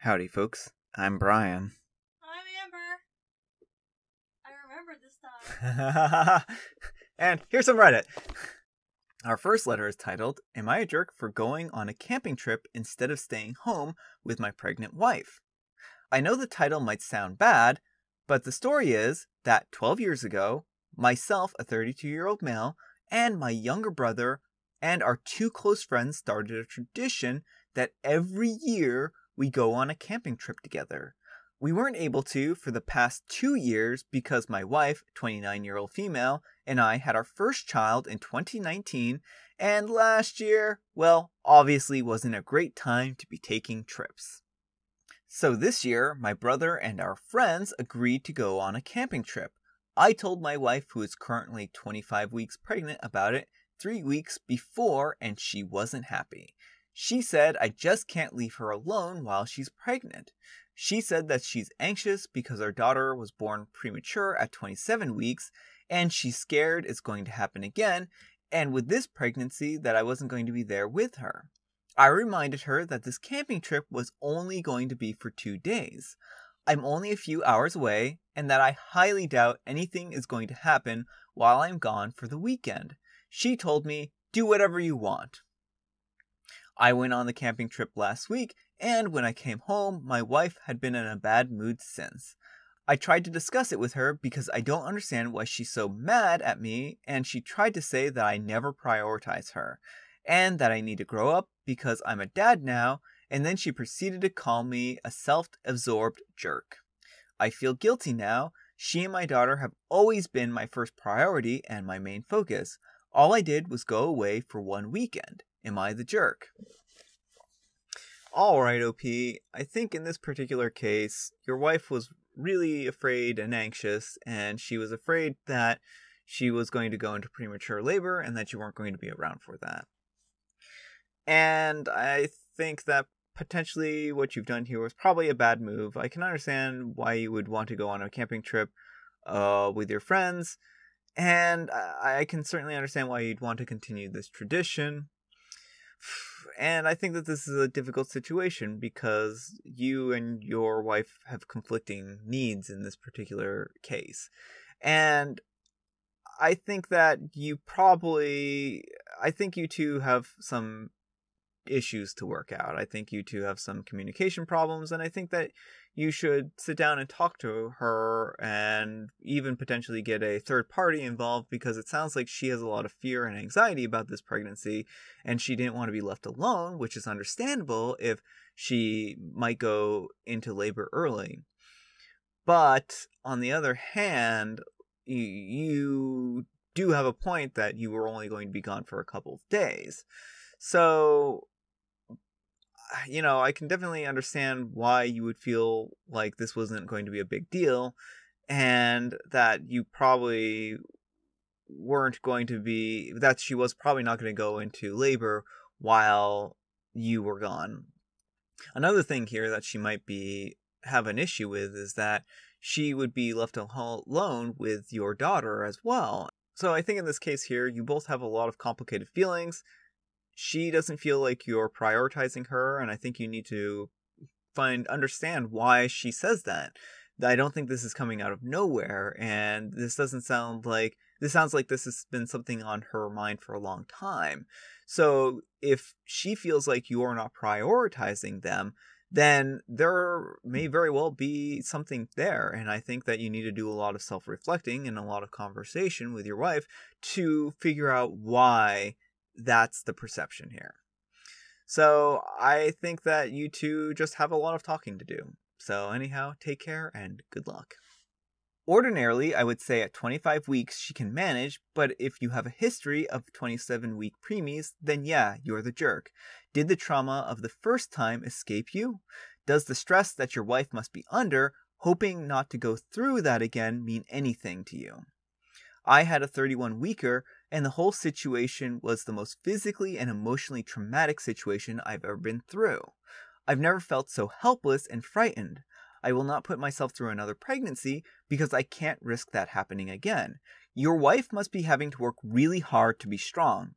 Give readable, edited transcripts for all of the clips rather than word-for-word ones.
Howdy, folks. I'm Brian. I'm Amber. I remember this time. And here's some Reddit. Our first letter is titled, Am I a Jerk for Going on a Camping Trip Instead of Staying Home with My Pregnant Wife? I know the title might sound bad, but the story is that 12 years ago, myself, a 32-year-old male, and my younger brother and our two close friends started a tradition that every year we go on a camping trip together. We weren't able to for the past 2 years because my wife, 29-year-old female, and I had our first child in 2019, and last year, well, obviously wasn't a great time to be taking trips. So this year, my brother and our friends agreed to go on a camping trip. I told my wife, who is currently 25 weeks pregnant, about it 3 weeks before, and she wasn't happy. She said I just can't leave her alone while she's pregnant. She said that she's anxious because our daughter was born premature at 27 weeks, and she's scared it's going to happen again, and with this pregnancy that I wasn't going to be there with her. I reminded her that this camping trip was only going to be for 2 days. I'm only a few hours away, and that I highly doubt anything is going to happen while I'm gone for the weekend. She told me, do whatever you want. I went on the camping trip last week, and when I came home, my wife had been in a bad mood since. I tried to discuss it with her because I don't understand why she's so mad at me, and she tried to say that I never prioritize her, and that I need to grow up because I'm a dad now, and then she proceeded to call me a self-absorbed jerk. I feel guilty now. She and my daughter have always been my first priority and my main focus. All I did was go away for 1 weekend. Am I the jerk? Alright, OP. I think in this particular case, your wife was really afraid and anxious, and she was afraid that she was going to go into premature labor and that you weren't going to be around for that. And I think that potentially what you've done here was probably a bad move. I can understand why you would want to go on a camping trip with your friends, and I can certainly understand why you'd want to continue this tradition. And I think that this is a difficult situation because you and your wife have conflicting needs in this particular case. And I think that you two have some issues to work out. I think you two have some communication problems, and I think that you should sit down and talk to her and even potentially get a third party involved, because it sounds like she has a lot of fear and anxiety about this pregnancy, and she didn't want to be left alone, which is understandable if she might go into labor early. But on the other hand, you do have a point that you were only going to be gone for a couple of days. So, I can definitely understand why you would feel like this wasn't going to be a big deal, and that you probably that she was probably not going to go into labor while you were gone. Another thing here that she might have an issue with is that she would be left alone with your daughter as well. So I think in this case here, you both have a lot of complicated feelings. She doesn't feel like you're prioritizing her, and I think you need to understand why she says that. I don't think this is coming out of nowhere, and this sounds like this has been something on her mind for a long time. So if she feels like you're not prioritizing them, then there may very well be something there, and I think that you need to do a lot of self-reflecting and a lot of conversation with your wife to figure out why that's the perception here. So I think that you two just have a lot of talking to do. So anyhow, take care and good luck. Ordinarily, I would say at 25 weeks she can manage, but if you have a history of 27-week preemies, then yeah, you're the jerk. Did the trauma of the first time escape you? Does the stress that your wife must be under, hoping not to go through that again, mean anything to you? I had a 31-weeker, and the whole situation was the most physically and emotionally traumatic situation I've ever been through. I've never felt so helpless and frightened. I will not put myself through another pregnancy because I can't risk that happening again. Your wife must be having to work really hard to be strong.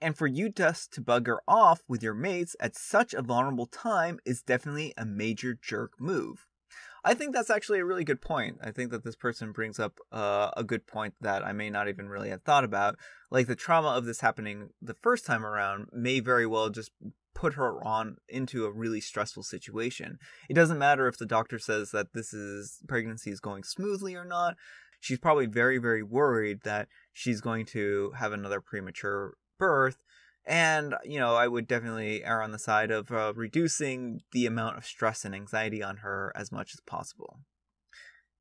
And for you just to bug her off with your mates at such a vulnerable time is definitely a major jerk move. I think that's actually a really good point. I think that this person brings up a good point that I may not even really have thought about. Like the trauma of this happening the first time around may very well just put her on into a really stressful situation. It doesn't matter if the doctor says that pregnancy is going smoothly or not. She's probably very, very worried that she's going to have another premature birth. And, I would definitely err on the side of reducing the amount of stress and anxiety on her as much as possible.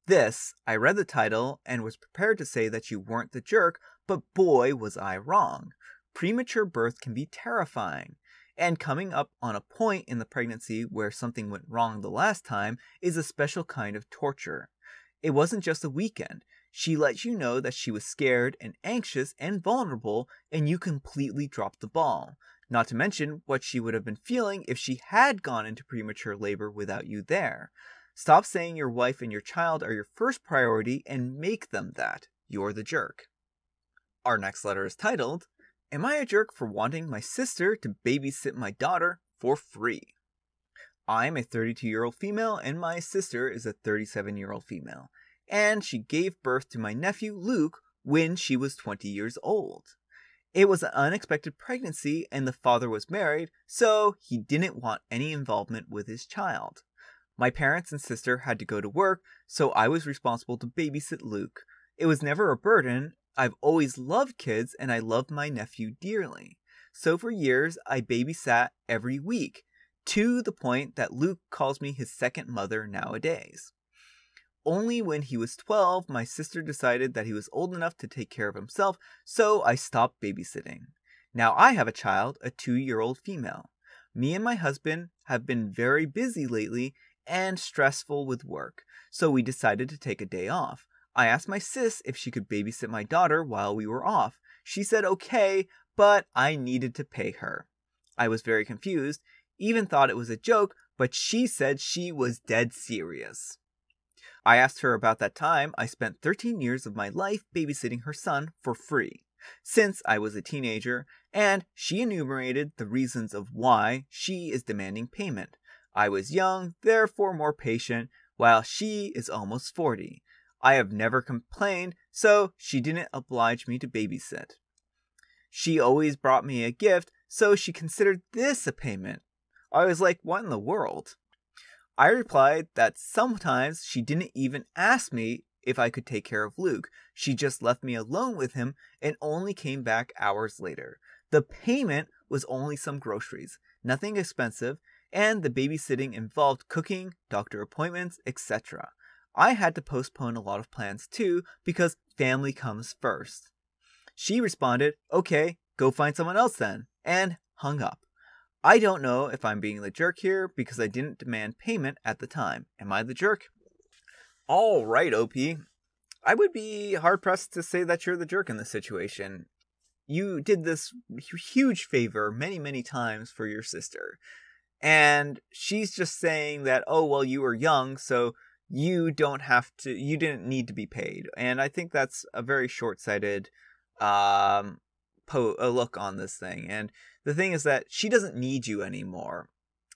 I read the title and was prepared to say that you weren't the jerk, but boy was I wrong. Premature birth can be terrifying. And coming up on a point in the pregnancy where something went wrong the last time is a special kind of torture. It wasn't just a weekend. She let you know that she was scared and anxious and vulnerable, and you completely dropped the ball. Not to mention what she would have been feeling if she had gone into premature labor without you there. Stop saying your wife and your child are your first priority and make them that. You're the jerk. Our next letter is titled, Am I a jerk for wanting my sister to babysit my daughter for free? I'm a 32-year-old female and my sister is a 37-year-old female. And she gave birth to my nephew Luke when she was 20 years old. It was an unexpected pregnancy and the father was married, so he didn't want any involvement with his child. My parents and sister had to go to work, so I was responsible to babysit Luke. It was never a burden. I've always loved kids and I love my nephew dearly. So for years, I babysat every week, to the point that Luke calls me his second mother nowadays. Only when he was 12, my sister decided that he was old enough to take care of himself, so I stopped babysitting. Now I have a child, a 2-year-old female. Me and my husband have been very busy lately and stressful with work, so we decided to take a day off. I asked my sis if she could babysit my daughter while we were off. She said okay, but I needed to pay her. I was very confused, even thought it was a joke, but she said she was dead serious. I asked her about that time I spent 13 years of my life babysitting her son for free, since I was a teenager, and she enumerated the reasons of why she is demanding payment. I was young, therefore more patient, while she is almost 40. I have never complained, so she didn't oblige me to babysit. She always brought me a gift, so she considered this a payment. I was like, what in the world? I replied that sometimes she didn't even ask me if I could take care of Luke. She just left me alone with him and only came back hours later. The payment was only some groceries, nothing expensive, and the babysitting involved cooking, doctor appointments, etc. I had to postpone a lot of plans too because family comes first. She responded, okay, go find someone else then, and hung up. I don't know if I'm being the jerk here because I didn't demand payment at the time. Am I the jerk? All right, OP. I would be hard-pressed to say that you're the jerk in this situation. You did this huge favor many, many times for your sister. And she's just saying that, oh, well, you were young, so you didn't need to be paid. And I think that's a very short-sighted look on this thing. And the thing is that she doesn't need you anymore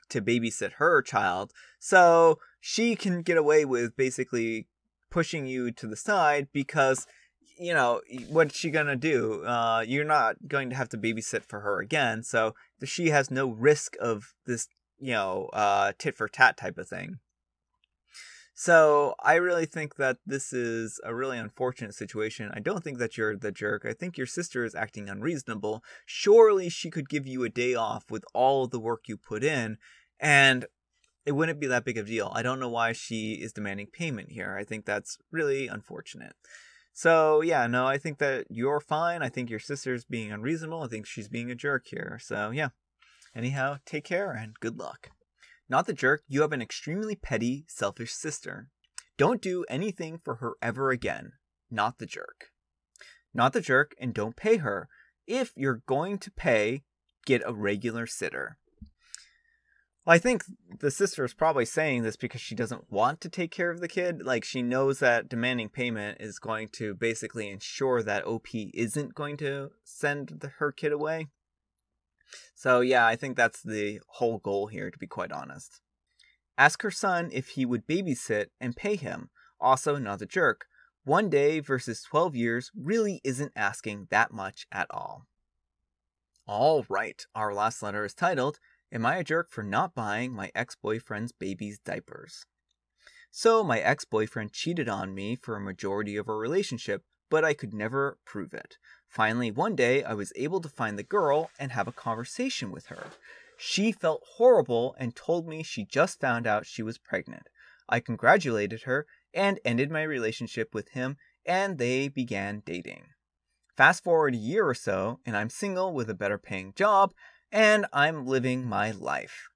to babysit her child, so she can get away with basically pushing you to the side because, what's she gonna do? You're not going to have to babysit for her again, so she has no risk of this, tit for tat type of thing. So I really think that this is a really unfortunate situation. I don't think that you're the jerk. I think your sister is acting unreasonable. Surely she could give you a day off with all of the work you put in, and it wouldn't be that big of a deal. I don't know why she is demanding payment here. I think that's really unfortunate. So yeah, no, I think that you're fine. I think your sister's being unreasonable. I think she's being a jerk here. So yeah. Anyhow, take care and good luck. Not the jerk, you have an extremely petty, selfish sister. Don't do anything for her ever again. Not the jerk. Not the jerk, and don't pay her. If you're going to pay, get a regular sitter. Well, I think the sister is probably saying this because she doesn't want to take care of the kid. Like, she knows that demanding payment is going to basically ensure that OP isn't going to send her kid away. So yeah, I think that's the whole goal here, to be quite honest. Ask her son if he would babysit and pay him. Also, not a jerk. 1 day versus 12 years really isn't asking that much at all. All right, our last letter is titled, Am I a jerk for not buying my ex-boyfriend's baby's diapers? So, my ex-boyfriend cheated on me for a majority of our relationship, but I could never prove it. Finally, one day, I was able to find the girl and have a conversation with her. She felt horrible and told me she just found out she was pregnant. I congratulated her and ended my relationship with him, and they began dating. Fast forward a year or so, and I'm single with a better paying job, and I'm living my life.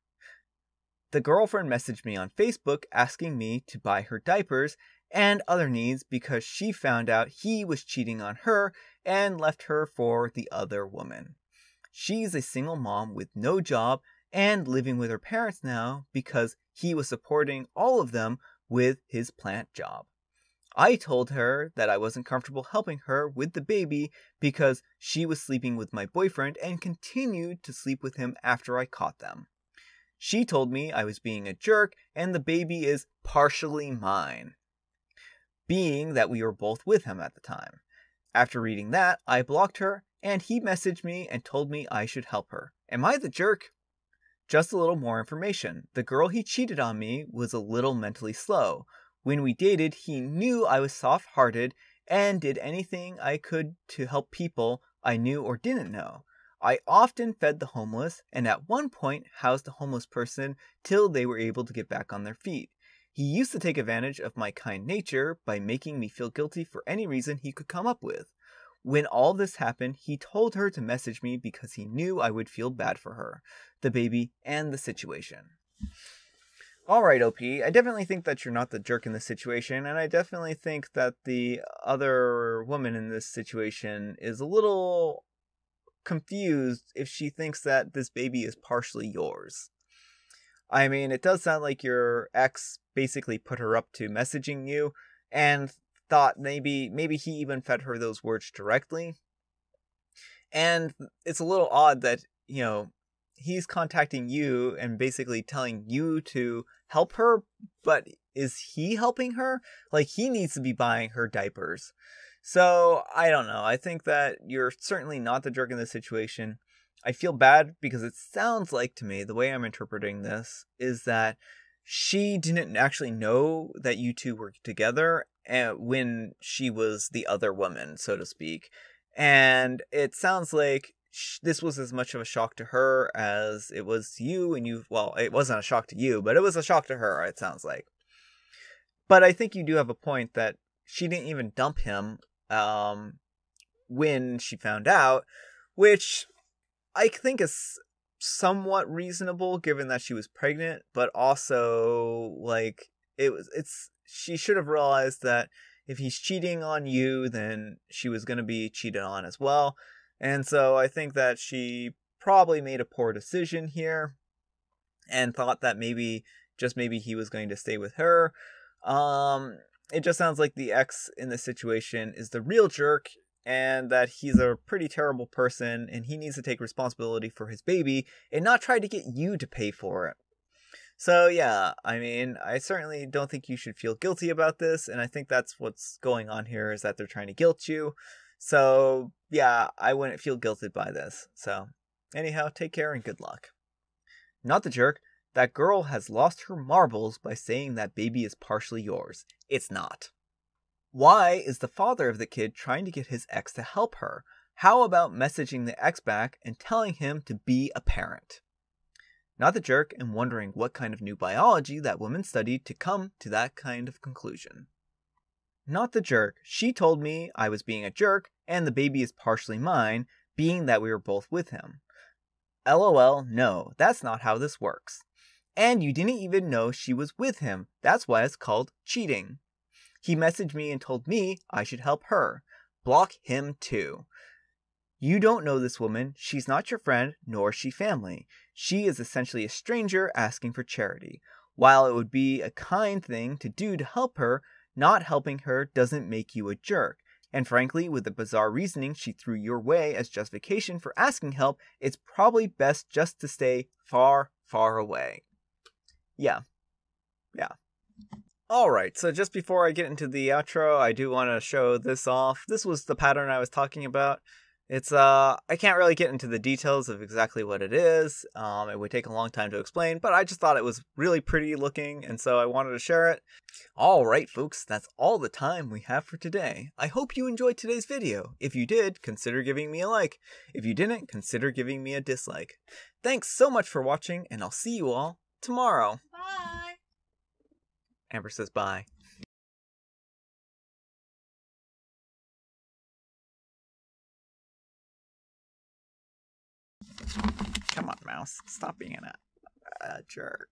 The girlfriend messaged me on Facebook asking me to buy her diapers and other needs because she found out he was cheating on her and left her for the other woman. She's a single mom with no job and living with her parents now because he was supporting all of them with his plant job. I told her that I wasn't comfortable helping her with the baby because she was sleeping with my boyfriend and continued to sleep with him after I caught them. She told me I was being a jerk and the baby is partially mine, being that we were both with him at the time. After reading that, I blocked her and he messaged me and told me I should help her. Am I the jerk? Just a little more information. The girl he cheated on me was a little mentally slow. When we dated, he knew I was soft-hearted and did anything I could to help people I knew or didn't know. I often fed the homeless and at one point housed a homeless person till they were able to get back on their feet. He used to take advantage of my kind nature by making me feel guilty for any reason he could come up with. When all this happened, he told her to message me because he knew I would feel bad for her, the baby, and the situation. Alright, OP, I definitely think that you're not the jerk in this situation, and I definitely think that the other woman in this situation is a little confused if she thinks that this baby is partially yours. I mean, it does sound like your ex basically put her up to messaging you and thought maybe he even fed her those words directly. And it's a little odd that, he's contacting you and basically telling you to help her, but is he helping her? Like, he needs to be buying her diapers. So, I don't know. I think that you're certainly not the jerk in this situation. I feel bad because it sounds like to me, the way I'm interpreting this, is that she didn't actually know that you two were together when she was the other woman, so to speak. And it sounds like this was as much of a shock to her as it was to you, and it wasn't a shock to you, but it was a shock to her, it sounds like. But I think you do have a point that she didn't even dump him when she found out, which I think is somewhat reasonable given that she was pregnant, but also she should have realized that if he's cheating on you, then she was going to be cheated on as well. And so I think that she probably made a poor decision here and thought that maybe he was going to stay with her. It just sounds like the ex in this situation is the real jerk and that he's a pretty terrible person and he needs to take responsibility for his baby and not try to get you to pay for it. So yeah, I mean, I certainly don't think you should feel guilty about this, and I think that's what's going on here, is that they're trying to guilt you. So yeah, I wouldn't feel guilted by this. So anyhow, take care and good luck. Not the jerk. That girl has lost her marbles by saying that baby is partially yours. It's not. Why is the father of the kid trying to get his ex to help her? How about messaging the ex back and telling him to be a parent? Not the jerk, and wondering what kind of new biology that woman studied to come to that kind of conclusion. Not the jerk. She told me I was being a jerk and the baby is partially mine, being that we were both with him. LOL, no, that's not how this works. And you didn't even know she was with him. That's why it's called cheating. He messaged me and told me I should help her. Block him too. You don't know this woman. She's not your friend, nor is she family. She is essentially a stranger asking for charity. While it would be a kind thing to do to help her, not helping her doesn't make you a jerk. And frankly, with the bizarre reasoning she threw your way as justification for asking help, it's probably best just to stay far, far away. Yeah. Alright, so just before I get into the outro, I do want to show this off. This was the pattern I was talking about. It's, I can't really get into the details of exactly what it is. It would take a long time to explain, but I just thought it was really pretty looking, and so I wanted to share it. Alright folks, that's all the time we have for today. I hope you enjoyed today's video. If you did, consider giving me a like. If you didn't, consider giving me a dislike. Thanks so much for watching, and I'll see you all tomorrow. Bye. Amber says bye. Come on, mouse. Stop being a jerk.